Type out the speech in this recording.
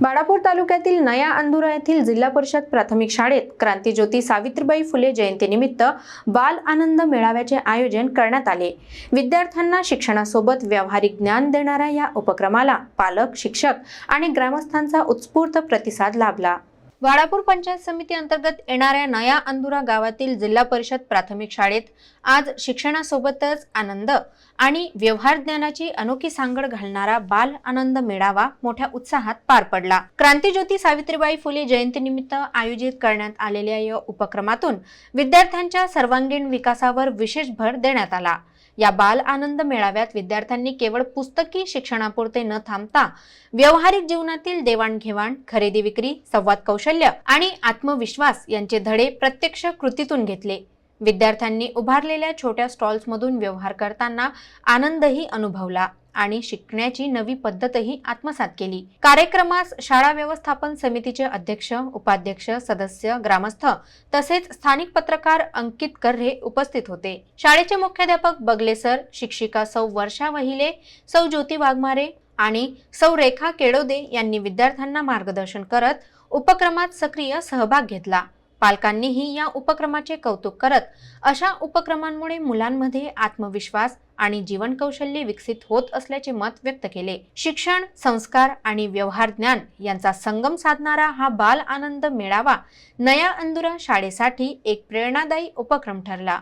बाळापूर तालुक्यातील नया अंदुरा येथील जिल्हा परिषद प्राथमिक शाळेत क्रांतीज्योती सावित्रीबाई फुले जयंतीनिमित्त बाल आनंद मेळाव्याचे आयोजन करण्यात आले। विद्यार्थ्यांना शिक्षणासोबत व्यावहारिक ज्ञान देणाऱ्या या उपक्रमाला पालक, शिक्षक आणि ग्रामस्थांचा उत्स्फूर्त प्रतिसाद लाभला। बाळापूर पंचायत समिती अंतर्गत येणाऱ्या नया अंदुरा गावातील जिल्हा परिषद प्राथमिक शाळेत आज शिक्षणासोबतच आनंद आणि व्यवहार ज्ञानाची अनोखी सांगड घालणारा बाल आनंद मेळावा मोठ्या उत्साहात पार पडला। क्रांतीज्योती सावित्रीबाई फुले जयंतीनिमित्त आयोजित करण्यात आलेल्या या उपक्रमातून विद्यार्थ्यांच्या सर्वांगीण विकासावर विशेष भर देण्यात आला। या बाल आनंद मेळाव्यात विद्यार्थ्यांनी केवळ पुस्तकी शिक्षणापुरते न थांबता व्यावहारिक जीवनातील देवाणघेवाण, खरेदी विक्री, संवाद कौशल्य आणि आत्मविश्वास यांचे धडे प्रत्यक्ष कृतीतून घेतले। विद्यार्थ्यांनी उभारलेल्या छोट्या स्टॉल्समधून व्यवहार करताना आनंदही अनुभवला आणि शिकण्याची नवी पद्धतही आत्मसात केली। कार्यक्रमास शाळा व्यवस्थापन समितीचे अध्यक्ष, उपाध्यक्ष, सदस्य, ग्रामस्थ तसेच स्थानिक पत्रकार अंकित कर्रे उपस्थित होते। शाळेचे मुख्याध्यापक बगले सर, शिक्षिका सौ वर्षा वहिले, सौ ज्योती वाघमारे आणि सौ रेखा केळोदे यांनी विद्यार्थ्यांना मार्गदर्शन करत उपक्रमात सक्रिय सहभाग घेतला। पालकांनीही या उपक्रमाचे कौतुक करत अशा उपक्रमांमुळे मुलांमध्ये आत्मविश्वास आणि जीवन कौशल्य विकसित होत असल्याचे मत व्यक्त केले। शिक्षण, संस्कार आणि व्यवहार ज्ञान यांचा संगम साधणारा हा बाल आनंद मेळावा नया अंदुरा शाळेसाठी एक प्रेरणादायी उपक्रम ठरला।